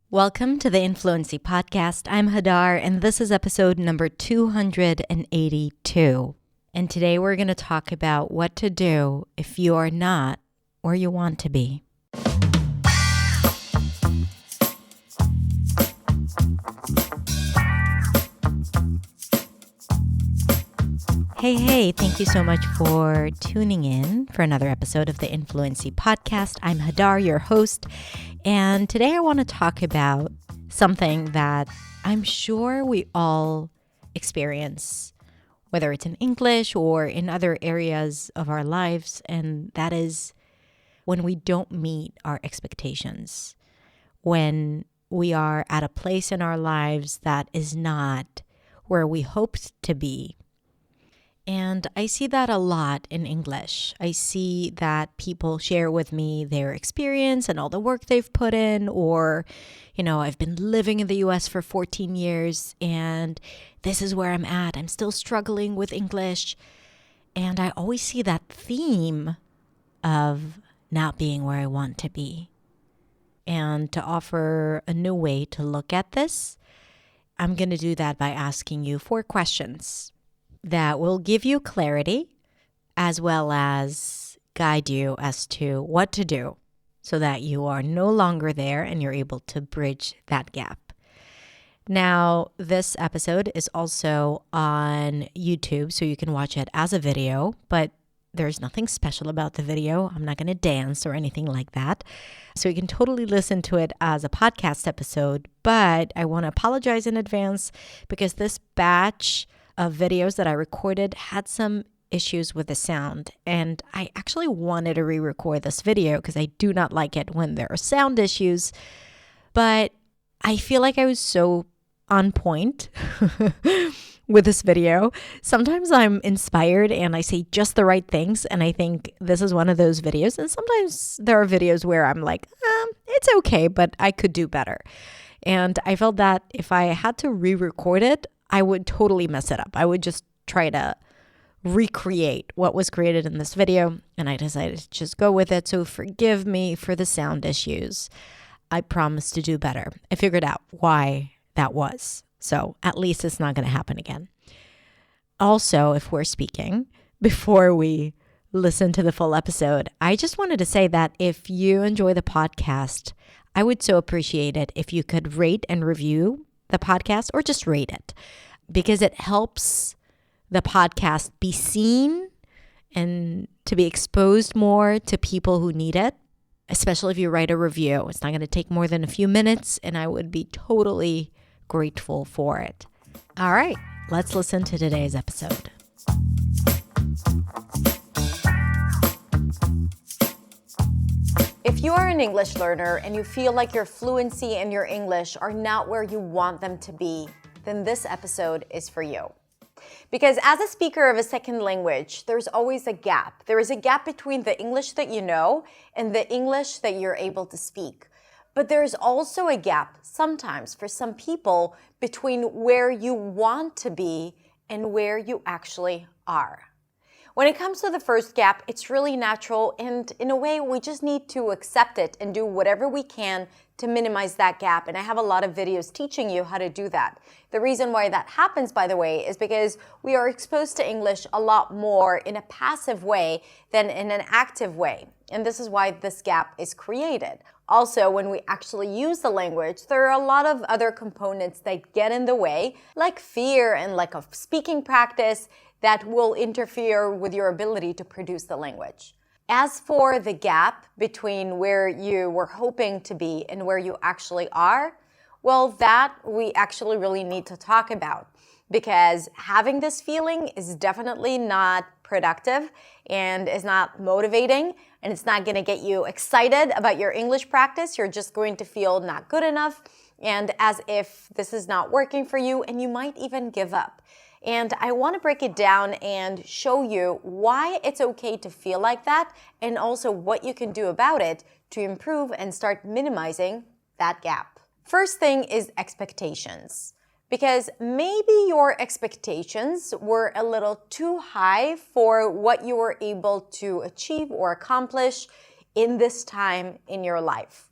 Welcome to the Influency Podcast. I'm Hadar, and this is episode number 282. And today we're going to talk about what to do if you are not where you want to be. Hey, thank you so much for tuning in for another episode of the Influency Podcast. I'm Hadar, your host, and today I want to talk about something that I'm sure we all experience, whether it's in English or in other areas of our lives, and that is when we don't meet our expectations, when we are at a place in our lives that is not where we hoped to be. And I see that a lot in English. I see that people share with me their experience and all the work they've put in, or, I've been living in the US for 14 years and this is where I'm at. I'm still struggling with English. And I always see that theme of not being where I want to be. And to offer a new way to look at this, I'm going to do that by asking you 4 questions that will give you clarity as well as guide you as to what to do so that you are no longer there and you're able to bridge that gap. Now, this episode is also on YouTube, so you can watch it as a video, but there's nothing special about the video. I'm not going to dance or anything like that. So you can totally listen to it as a podcast episode, but I want to apologize in advance because this batch of videos that I recorded had some issues with the sound, and I actually wanted to re-record this video because I do not like it when there are sound issues, but I feel like I was so on point with this video. Sometimes I'm inspired and I say just the right things, and I think this is one of those videos, and sometimes there are videos where I'm like, it's okay, but I could do better. And I felt that if I had to re-record it, I would totally mess it up. I would just try to recreate what was created in this video, and I decided to just go with it. So forgive me for the sound issues. I promise to do better. I figured out why that was. So at least it's not going to happen again. Also, if we're speaking, before we listen to the full episode, I just wanted to say that if you enjoy the podcast, I would so appreciate it if you could rate and review the podcast, or just rate it, because it helps the podcast be seen and to be exposed more to people who need it, especially if you write a review. It's not going to take more than a few minutes, and I would be totally grateful for it. All right, let's listen to today's episode. If you are an English learner and you feel like your fluency and your English are not where you want them to be, then this episode is for you. Because as a speaker of a second language, there's always a gap. There is a gap between the English that you know and the English that you're able to speak. But there's also a gap sometimes for some people between where you want to be and where you actually are. When it comes to the first gap, it's really natural, and in a way, we just need to accept it and do whatever we can to minimize that gap. And I have a lot of videos teaching you how to do that. The reason why that happens, by the way, is because we are exposed to English a lot more in a passive way than in an active way. And this is why this gap is created. Also, when we actually use the language, there are a lot of other components that get in the way, like fear and lack of speaking practice, that will interfere with your ability to produce the language. As for the gap between where you were hoping to be and where you actually are, well, that we actually really need to talk about, because having this feeling is definitely not productive and is not motivating, and it's not going to get you excited about your English practice. You're just going to feel not good enough and as if this is not working for you, and you might even give up. And I want to break it down and show you why it's okay to feel like that, and also what you can do about it to improve and start minimizing that gap. First thing is expectations. Because maybe your expectations were a little too high for what you were able to achieve or accomplish in this time in your life.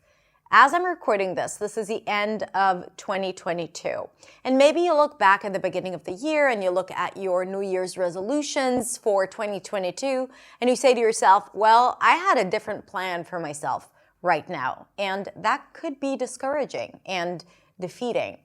As I'm recording this is the end of 2022. And maybe you look back at the beginning of the year and you look at your New Year's resolutions for 2022 and you say to yourself, well, I had a different plan for myself right now. And that could be discouraging and defeating.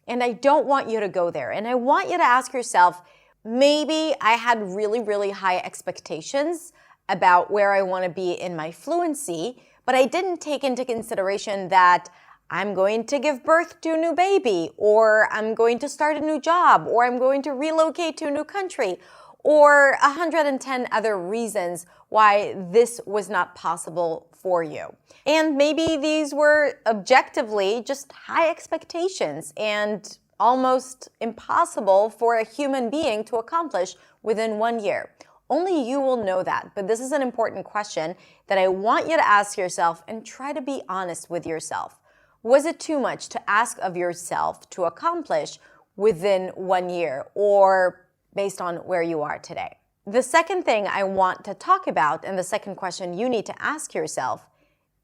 And I don't want you to go there. And I want you to ask yourself, maybe I had really, really high expectations about where I want to be in my fluency, but I didn't take into consideration that I'm going to give birth to a new baby, or I'm going to start a new job, or I'm going to relocate to a new country, or 110 other reasons why this was not possible for you. And maybe these were objectively just high expectations and almost impossible for a human being to accomplish within 1 year. Only you will know that, but this is an important question that I want you to ask yourself and try to be honest with yourself. Was it too much to ask of yourself to accomplish within 1 year or based on where you are today? The second thing I want to talk about, and the second question you need to ask yourself,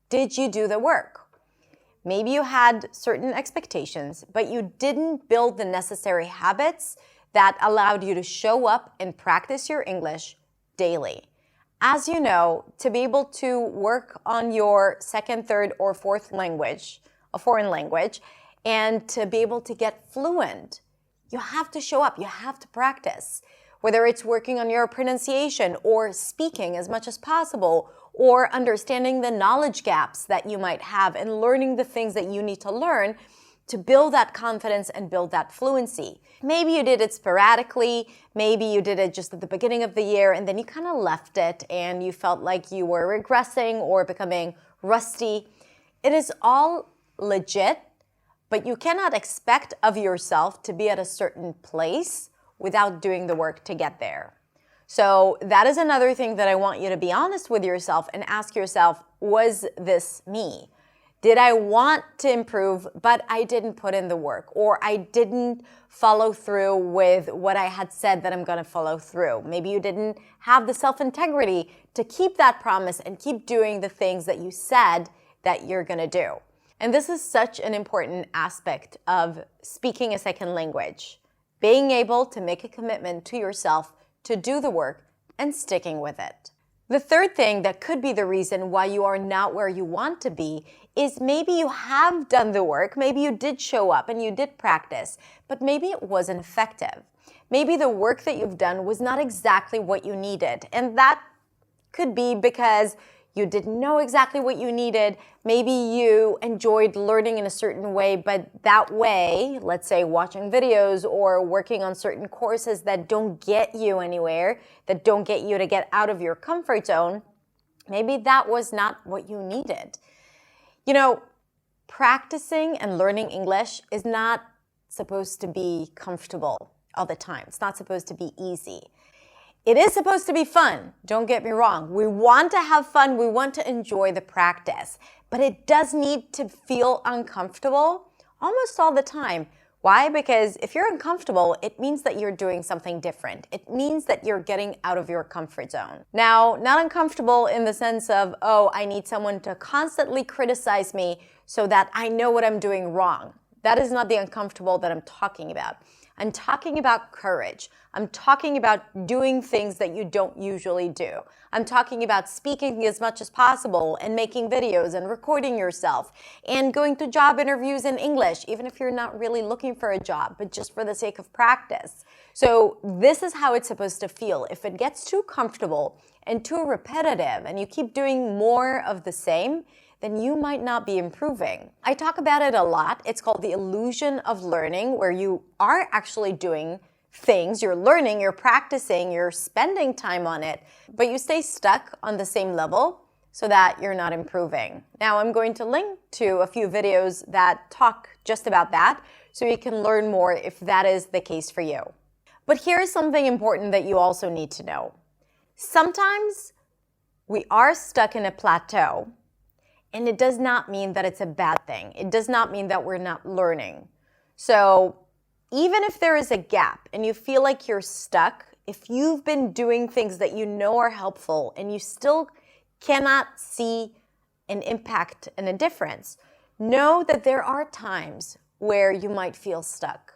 did you do the work? Maybe you had certain expectations, but you didn't build the necessary habits that allowed you to show up and practice your English daily. As you know, to be able to work on your second, third, or fourth language, a foreign language, and to be able to get fluent, you have to show up, you have to practice. Whether it's working on your pronunciation or speaking as much as possible, or understanding the knowledge gaps that you might have and learning the things that you need to learn to build that confidence and build that fluency. Maybe you did it sporadically, maybe you did it just at the beginning of the year and then you kind of left it and you felt like you were regressing or becoming rusty. It is all legit, but you cannot expect of yourself to be at a certain place without doing the work to get there. So that is another thing that I want you to be honest with yourself and ask yourself, was this me? Did I want to improve, but I didn't put in the work, or I didn't follow through with what I had said that I'm going to follow through? Maybe you didn't have the self-integrity to keep that promise and keep doing the things that you said that you're going to do. And this is such an important aspect of speaking a second language, being able to make a commitment to yourself to do the work and sticking with it. The third thing that could be the reason why you are not where you want to be is maybe you have done the work, maybe you did show up and you did practice, but maybe it wasn't effective. Maybe the work that you've done was not exactly what you needed, and that could be because you didn't know exactly what you needed. Maybe you enjoyed learning in a certain way, but that way, let's say watching videos or working on certain courses that don't get you anywhere, that don't get you to get out of your comfort zone, maybe that was not what you needed. You know, practicing and learning English is not supposed to be comfortable all the time. It's not supposed to be easy. It is supposed to be fun, don't get me wrong. We want to have fun, we want to enjoy the practice, but it does need to feel uncomfortable almost all the time. Why? Because if you're uncomfortable, it means that you're doing something different. It means that you're getting out of your comfort zone. Now, not uncomfortable in the sense of, oh, I need someone to constantly criticize me so that I know what I'm doing wrong. That is not the uncomfortable that I'm talking about. I'm talking about courage. I'm talking about doing things that you don't usually do. I'm talking about speaking as much as possible and making videos and recording yourself and going to job interviews in English, even if you're not really looking for a job, but just for the sake of practice. So this is how it's supposed to feel. If it gets too comfortable and too repetitive and you keep doing more of the same, then you might not be improving. I talk about it a lot. It's called the illusion of learning, where you are actually doing things, you're learning, you're practicing, you're spending time on it, but you stay stuck on the same level so that you're not improving. Now, I'm going to link to a few videos that talk just about that, so you can learn more if that is the case for you. But here's something important that you also need to know. Sometimes we are stuck in a plateau, and it does not mean that it's a bad thing. It does not mean that we're not learning. So even if there is a gap and you feel like you're stuck, if you've been doing things that you know are helpful and you still cannot see an impact and a difference, know that there are times where you might feel stuck,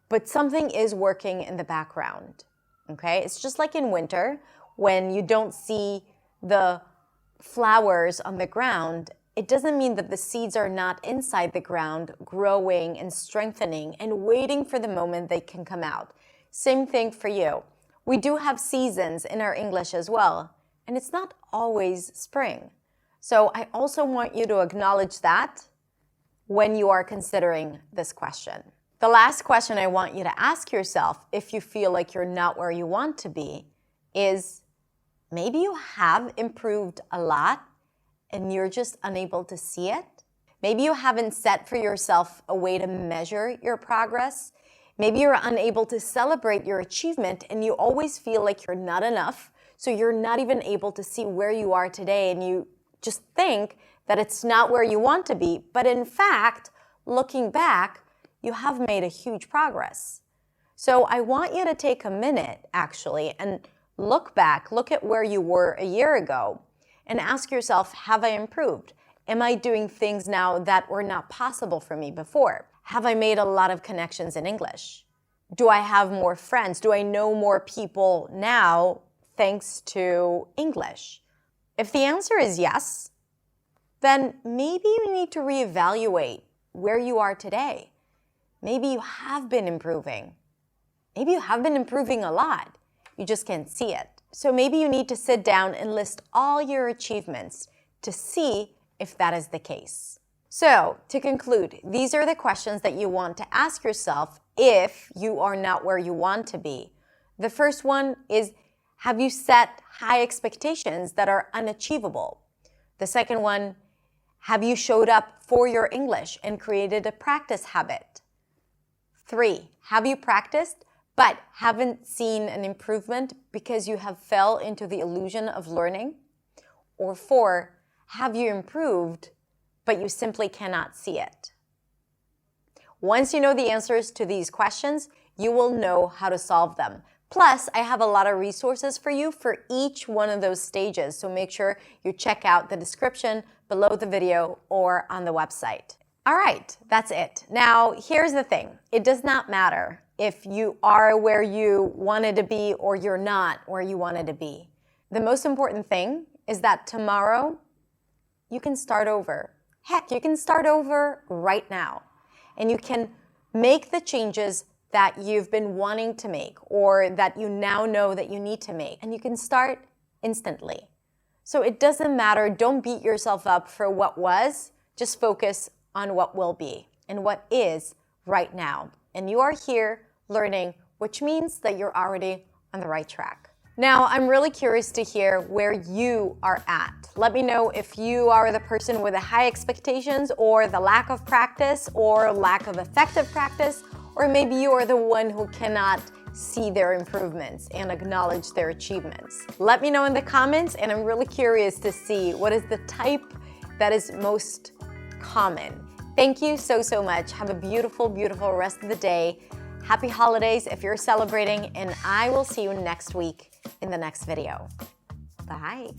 but something is working in the background, okay? It's just like in winter when you don't see the flowers on the ground. It doesn't mean that the seeds are not inside the ground, growing and strengthening and waiting for the moment they can come out. Same thing for you. We do have seasons in our English as well, and it's not always spring. So I also want you to acknowledge that when you are considering this question. The last question I want you to ask yourself, if you feel like you're not where you want to be, is maybe you have improved a lot and you're just unable to see it. Maybe you haven't set for yourself a way to measure your progress. Maybe you're unable to celebrate your achievement and you always feel like you're not enough, so you're not even able to see where you are today and you just think that it's not where you want to be. But in fact, looking back, you have made a huge progress. So I want you to take a minute actually and look back, look at where you were a year ago and ask yourself, have I improved? Am I doing things now that were not possible for me before? Have I made a lot of connections in English? Do I have more friends? Do I know more people now thanks to English? If the answer is yes, then maybe you need to reevaluate where you are today. Maybe you have been improving. Maybe you have been improving a lot. You just can't see it. So maybe you need to sit down and list all your achievements to see if that is the case. So to conclude, these are the questions that you want to ask yourself if you are not where you want to be. The first one is, have you set high expectations that are unachievable? The second one, have you showed up for your English and created a practice habit? 3, have you practiced but haven't seen an improvement because you have fell into the illusion of learning? Or 4, have you improved, but you simply cannot see it? Once you know the answers to these questions, you will know how to solve them. Plus, I have a lot of resources for you for each one of those stages, so make sure you check out the description below the video or on the website. All right, that's it. Now, here's the thing. It does not matter if you are where you wanted to be or you're not where you wanted to be. The most important thing is that tomorrow you can start over. Heck, you can start over right now. And you can make the changes that you've been wanting to make or that you now know that you need to make. And you can start instantly. So it doesn't matter. Don't beat yourself up for what was. Just focus on what will be and what is right now. And you are here learning, which means that you're already on the right track. Now, I'm really curious to hear where you are at. Let me know if you are the person with the high expectations or the lack of practice or lack of effective practice, or maybe you are the one who cannot see their improvements and acknowledge their achievements. Let me know in the comments, and I'm really curious to see what is the type that is most common. Thank you so much. Have a beautiful, beautiful rest of the day. Happy holidays if you're celebrating, and I will see you next week in the next video. Bye.